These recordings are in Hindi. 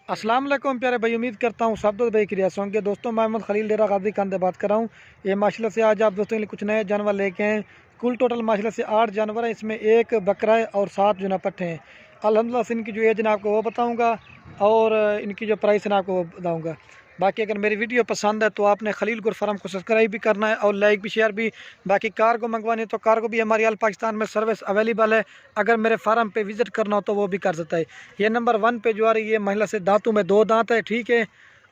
अस्सलाम वालेकुम प्यारे भाई, उम्मीद करता हूँ सब भाई क्रियास होंगे। दोस्तों मैं मोहम्मद खलील डेरा गाजी खान से बात कर रहा हूँ। ये माशाल्लाह से आज आप दोस्तों के लिए कुछ नए जानवर लेके आए। कुल टोटल माशाल्लाह से 8 जानवर हैं, इसमें एक बकरा है और 7 जो ना पट्ठे हैं। अल्हम्दुलिल्लाह से इनकी जो एज है आपको वो बताऊँगा और इनकी जो प्राइस है आपको वो बताऊँगा। बाकी अगर मेरी वीडियो पसंद है तो आपने खलील गुर फार्म को सब्सक्राइब भी करना है और लाइक भी शेयर भी। बाकी कार को मंगवानी है तो कार को भी हमारी आल पाकिस्तान में सर्विस अवेलेबल है। अगर मेरे फार्म पे विज़िट करना हो तो वो भी कर सकता है। ये नंबर 1 पे जो आ रही है महिला से दांतों में 2 दांत है, ठीक है।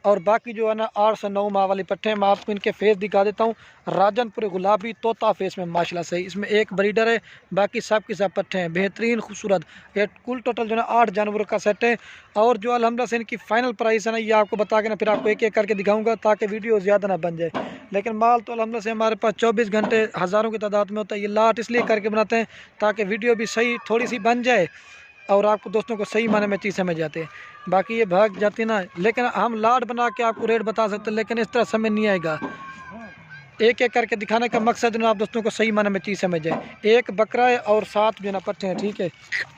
और बाकी जो है ना 8 से 9 माह वाली पट्टे हैं। मैं आपको इनके फेस दिखा देता हूँ। राजनपुर गुलाबी तोता फेस में माशाल्लाह से इसमें एक ब्रीडर है, बाकी सब के सब पट्टे हैं बेहतरीन खूबसूरत। ये कुल टोटल जो है 8 जानवरों का सेट है। और जो अल्हम्दुलिल्लाह से इनकी फ़ाइनल प्राइस है ना, ये आपको बता के ना फिर आपको एक एक करके दिखाऊंगा ताकि वीडियो ज़्यादा ना बन जाए। लेकिन माल तो अल्हम्दुलिल्लाह से हमारे पास 24 घंटे हज़ारों की तादाद में होता है। ये लाट इसलिए करके बनाते हैं ताकि वीडियो भी सही थोड़ी सी बन जाए और आपको दोस्तों को सही माने में चीज़ समझ जाते हैं। बाकी ये भाग जाती है ना, लेकिन हम लाड बना के आपको रेट बता सकते हैं, लेकिन इस तरह समय नहीं आएगा। एक एक करके दिखाने का मकसद है आप दोस्तों को सही माने में चीज़ समझ जाए। एक बकरा है और 7 जो ना पट्टे हैं, ठीक है।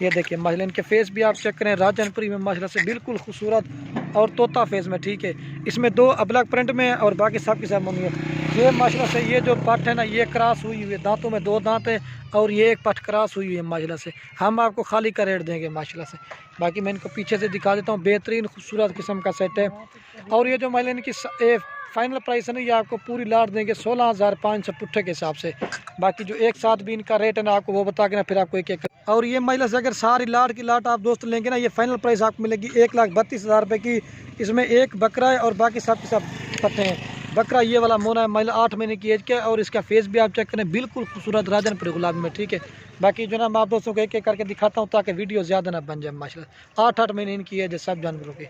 ये देखिए माशाल्लाह इनके फेस भी आप चेक करें, राजनपुरी में माशाल्लाह से बिल्कुल खूबसूरत और तोता फेस में, ठीक है। इसमें 2 अबलग प्रिंट में है और बाकी सब के सब मम्मी है। ये माशाल्लाह से ये जो पट है ना, ये क्रॉस हुई हुई है, दांतों में 2 दांत है और ये एक पट क्रॉस हुई हुई है माशाल्लाह से। हम आपको खाली का रेट देंगे माशाल्लाह से। बाकी मैं इनको पीछे से दिखा देता हूँ, बेहतरीन खूबसूरत किस्म का सेट है। और ये जो माशाल्लाह इनकी फाइनल प्राइस है ना, ये आपको पूरी लाट देंगे 16,500 पुट्ठे के हिसाब से। बाकी जो एक साथ भी इनका रेट है ना आपको वो बता के ना फिर आपको एक एक। और ये महिला से अगर सारी लाट की लाट आप दोस्त लेंगे ना, ये फाइनल प्राइस आपको मिलेगी 1,32,000 रुपये की। इसमें एक बकरा है और बाकी सब के सब पट्टे हैं। बकरा ये वाला मोना है, महिला 8 महीने की एज का और इसका फेस भी आप चेक करें, बिल्कुल खूबसूरत राजनपुर गुलाबी में, ठीक है। बाकी जो ना मैं आप दोस्तों को एक एक करके दिखाता हूँ ताकि वीडियो ज़्यादा ना बन जाए। माशाल्लाह 8 महीने इनकी एज है सब जानवरों की।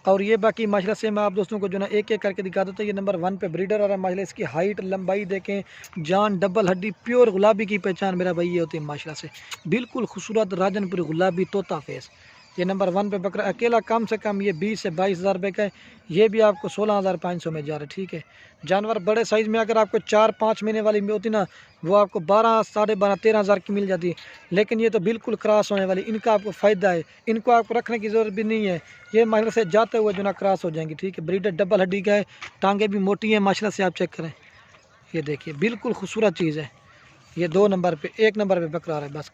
और ये बाकी माशाल्लाह से मैं आप दोस्तों को जो ना एक एक करके दिखा देता हूँ। ये नंबर 1 पे ब्रीडर आ रहा है माशाल्लाह। इसकी हाइट लंबाई देखें, जान डबल हड्डी प्योर गुलाबी की पहचान मेरा भाई ये होती है माशाल्लाह से। बिल्कुल खूबसूरत राजनपुरी गुलाबी तोता फेस। ये नंबर 1 पे बकरा अकेला कम से कम ये 20 से 22,000 रुपये का है। ये भी आपको 16,500 में जा रहा है, ठीक है। जानवर बड़े साइज़ में अगर आपको 4-5 महीने वाली में होती ना, वो आपको 12, 12.5, 13,000 की मिल जाती है। लेकिन ये तो बिल्कुल क्रॉस होने वाली, इनका आपको फ़ायदा है, इनको आपको रखने की ज़रूरत भी नहीं है। ये माशाल्लाह से जाते हुए जो ना क्रॉस हो जाएंगी, ठीक है। ब्रीडर डबल हड्डी का है, टांगे भी मोटी हैं माशाल्लाह से, आप चेक करें। ये देखिए बिल्कुल खूबसूरत चीज़ है। ये 2 नंबर पे, 1 नंबर पे बकरा रहा है बस।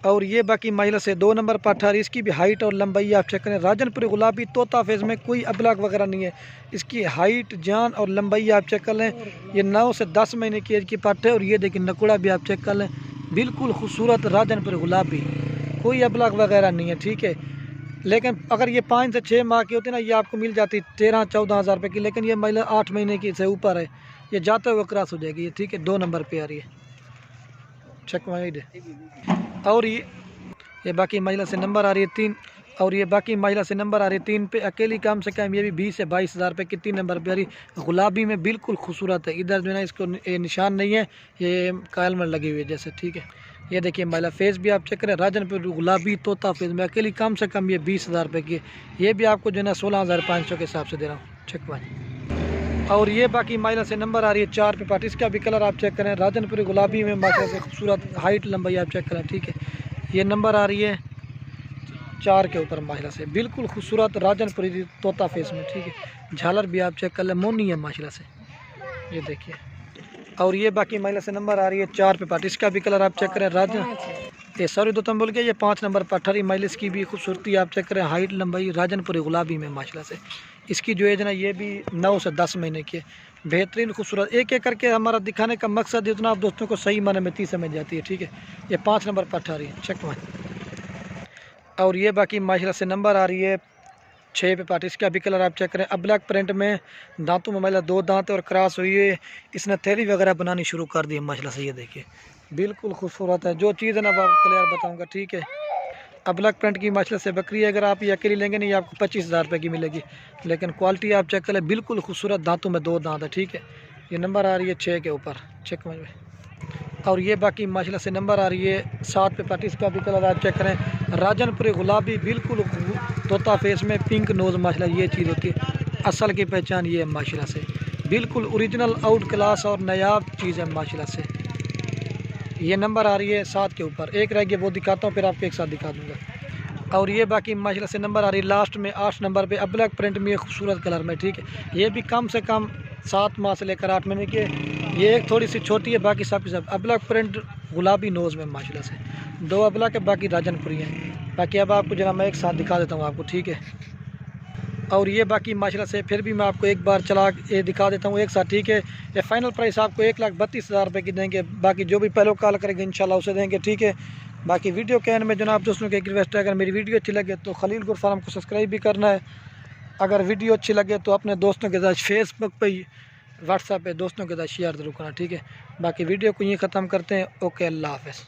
और ये बाकी महिला से 2 नंबर पर 18, इसकी भी हाइट और लंबाई आप चेक करें। राजनपुरी गुलाबी तोता फेस में कोई अबलाग वगैरह नहीं है। इसकी हाइट, जान और लंबाई आप चेक कर लें। ये 9 से 10 महीने की एज की पट है। और ये देखिए नकुड़ा भी आप चेक कर लें, बिल्कुल खूबसूरत राजनपुरी गुलाबी, कोई अबलाग वगैरह नहीं है, ठीक है। लेकिन अगर ये 5 से 6 माह की होती ना, ये आपको मिल जाती 13-14,000 रुपये की। लेकिन ये महिला 8 महीने की से ऊपर है, ये जाते हुए क्रॉस हो जाएगी ये, ठीक है। 2 नंबर पे आ रही है, चेक माइड। और ये बाकी महिला से नंबर आ रही है 3। और ये बाकी महिला से नंबर आ रही है 3 पे अकेली कम से कम। ये भी 20 से 22,000 रुपये की 3 नंबर पे आ रही। गुलाबी में बिल्कुल खूबसूरत है। इधर जो है ना इसको ये निशान नहीं है, ये कायल में लगी हुई है जैसे, ठीक है। ये देखिए महिला फेस भी आप चेक करें, राजनपुर गुलाबी तोता फेस में अकेली कम से कम ये 20,000 रुपये की है। ये भी आपको जो है ना 16,500 के हिसाब से दे रहा हूँ, चेक भाई। और ये बाकी महिला से नंबर आ रही है 4 पे पार्ट, इसका भी कलर आप चेक करें, राजनपुरी गुलाबी में माशाल्लाह से खूबसूरत, हाइट लंबाई आप चेक करें, ठीक है। ये नंबर आ रही है 4 के ऊपर माशाल्लाह से, बिल्कुल खूबसूरत राजनपुरी तोता फेस में, ठीक है। झालर भी आप चेक कर लें, मोनी है माशाल्लाह से, ये देखिए। और ये बाकी महिला से नंबर आ रही है 4 पे पार्ट, इसका भी कलर आप चेक करें, ये सॉरी दो बोल के ये 5 नंबर पर 18 माइलिस की भी खूबसूरती आप चेक करें, हाइट लंबाई राजनपुरी गुलाबी में माशाल्लाह से। इसकी जो एज ना ये भी 9 से 10 महीने की है, बेहतरीन खूबसूरत। एक एक करके हमारा दिखाने का मकसद है इतना आप दोस्तों को सही माने में चीज़ समझ जाती है, ठीक है। ये 5 नंबर पर 18 चेक मार। और ये बाकी माशाल्लाह से नंबर आ रही है 6 पे पार्ट, इसका भी कलर आप चेक करें, अब्लैक प्रिंट में, दांतों में माशाल्लाह 2 दांत और क्रॉस हुई है। इसने थैली वगैरह बनानी शुरू कर दी है माशाल्लाह से, ये देखिए बिल्कुल खूबसूरत है। जो चीज़ है ना वो आपको क्लियर बताऊँगा, ठीक है। अबलग प्रिंट की माशाल्लाह से बकरी है, अगर आप ये अकेली लेंगे नहीं आपको 25,000 रुपये की मिलेगी। लेकिन क्वालिटी आप चेक करें, बिल्कुल खूबसूरत, दांतों में 2 दांत है, ठीक है। ये नंबर आ रही है 6 के ऊपर, चेक में। और ये बाकी माशाल्लाह से नंबर आ रही है 7 पे पार्टी, इसका भी कलर आप चेक करें, राजनपुरी गुलाबी बिल्कुल तोता फेस में, पिंक नोज़ माशाल्लाह ये चीज़ होती है। असल की पहचान ये है माशाल्लाह से, बिल्कुल ओरिजिनल आउट क्लास और नायाब चीज़ है माशाल्लाह से। ये नंबर आ रही है 7 के ऊपर। एक रह गया वो दिखाता हूँ, फिर आपको एक साथ दिखा दूँगा। और ये बाकी माशाल्लाह से नंबर आ रही लास्ट में 8 नंबर पे अब ब्लैक प्रिंट में खूबसूरत कलर में, ठीक है। ये भी कम से कम 7 माह से लेकर 8 महीने की, ये एक थोड़ी सी छोटी है, बाकी सब की सब अब ब्लैक प्रिंट गुलाबी नोज़ में माशाल्लाह से 2 अबला के, बाकी राजनपुरी हैं। बाकी अब आपको जरा मैं एक साथ दिखा देता हूँ आपको, ठीक है। और ये बाकी माशाल्लाह से फिर भी मैं आपको एक बार चला ये दिखा देता हूँ एक साथ, ठीक है। ये फाइनल प्राइस आपको 1,32,000 रुपये की देंगे, बाकी जो भी पहले कॉल करेंगे इंशाल्लाह उसे देंगे, ठीक है। बाकी वीडियो के एंड में जनाब दोस्तों के एक रिक्वेस्ट है, अगर मेरी वीडियो अच्छी लगे तो खलील गुर फार्म को सब्सक्राइब भी करना है। अगर वीडियो अच्छी लगे तो अपने दोस्तों के साथ फेसबुक पे, व्हाट्सएप पे दोस्तों के साथ शेयर ज़रूर करना, ठीक है। बाकी वीडियो को यहीं ख़त्म करते हैं। ओके, अल्लाह हाफ़िज़।